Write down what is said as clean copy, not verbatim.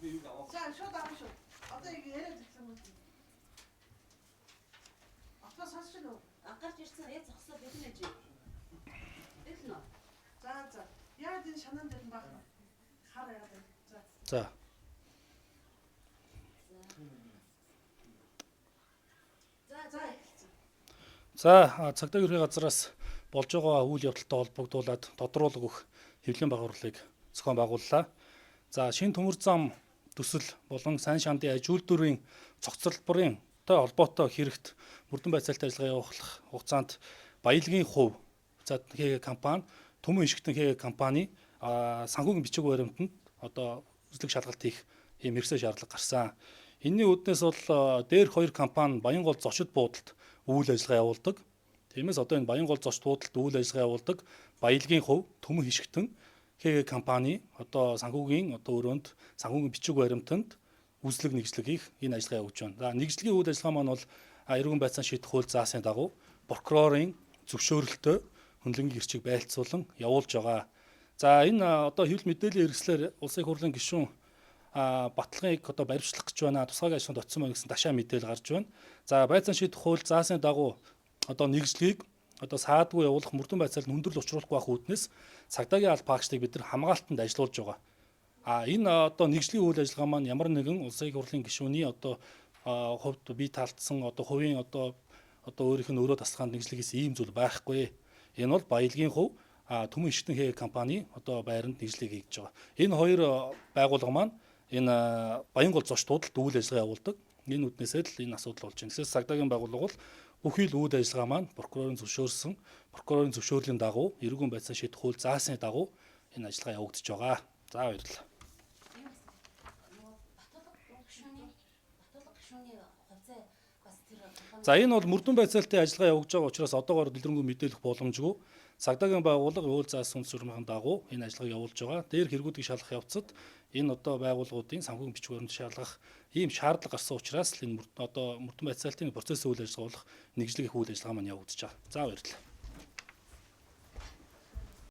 За шууд авах шүү. Одоо яг яриад ирсэн юм. Автаа сонсч нөө. Гарч ирсэн яа зогсоо бидний ээж. Эхнэ. За. Яагаад энэ шанан дээр баг? Хар яагаад вэ? За. За, цагдаа ерхий газраас болж байгаа үйл явдалтай холбогдуулаад тодруулаг өгөх хэвлэлийн байгууллагыг зохион байгууллаа. За, шинэ төмөр зам төсөл болон сайн шандын аж үйлдвэрийн цогцлборын холбоотой хэрэгт мөрдөн байцаалтай ажиллагаа явуулах хугацаанд баялагын хувь за ХГ компани, Төмөн ишгтэн ХГ компани санхүүгийн бичиг баримтанд одоо үзлэг шалгалт хийх ийм хэрэгсэл шаардлага гарсан. Энэний үүднээс бол дээрх хоёр компани Баянгол зочид буудалд үйл ажиллагаа явуулдаг. Тиймээс одоо энэ Баянгол зочид буудалд үйл ажиллагаа явуулдаг баялагын хувь Төмөн ишгтэн ХГ компани одоо санхүүгийн одоо өрөөнд санхүүгийн бичиг баримтанд үзлэг нэгжлэг хийх энэ ажиллагаа явуулж байна. За нэгжлэгийн үйл ажиллагаа маань бол эрүүн байцаан шийдэх хууль заасан дагуу прокурорын зөвшөөрөлтөй хөндлөнгийн гэрчийг байлцуулан явуулж байгаа. За энэ одоо хэвлэл мэдээллийн хэрэгслэр улсын их хурлын гишүүн баталгаыг одоо баримтлах гэж байна. Тусгай ажлын дотсон байна гэсэн ташаа мэдээлэл гарч байна. За байцаан шийдэх хууль заасан дагуу одоо нэгжлэгийг одоо саадгүй явуулах мөрдөн байцаалд хүндрэл учруулахгүй байх үүднээс цагдаагийн алба хаагчдыг бид нар хамгаалтанд ажиллуулж байгаа. Энэ одоо нэгжлийн үйл ажиллагаа маань ямар нэгэн улсын их хурлын гишүүний одоо хувьд бие таалтсан одоо хувийн одоо өөрийнх нь өөрөө таслаханд нэгжлэгээс ийм зүйл байхгүй. Энэ бол баялагын хувь Төмөн ишгтэн ХГ компани одоо байранд нэгжлэг хийж байгаа. Энэ хоёр байгууллага маань энэ Баянгол зочид буудалд үйл ажиллагаа явуулдаг. Энэ үднээсээ л энэ асуудал болж байна. Тэгэхээр цагдаагийн байгууллага бол бүхий л үйл ажиллагаа маань прокурорын зөвшөөрлийн дагуу эрүүн байцаан шийдэх хууль заасны дагуу энэ ажиллагаа явагдаж байгаа. За баярлалаа. За энэ бол мөрдөн байцаалтын ажиллагаа явагдаж байгаа учраас одоогоор дэлгэрэнгүй мэдээлэх боломжгүй. Цагдаагийн байгууллага хууль заасан үндс журмын дагуу энэ ажиллагааг явуулж байгаа. Дээр хэрэгүүдийг шалгах явцад энэ одоо байгууллагуудын санхүүгийн бичиг баримт шалгах ийм шаардлага гарсан учраас л энэ одоо мөрдөн байцаалтын процессын үйл ажиллагаа болох нэгжлэг их үйл ажиллагаа маань явагдаж байгаа. За баярлалаа.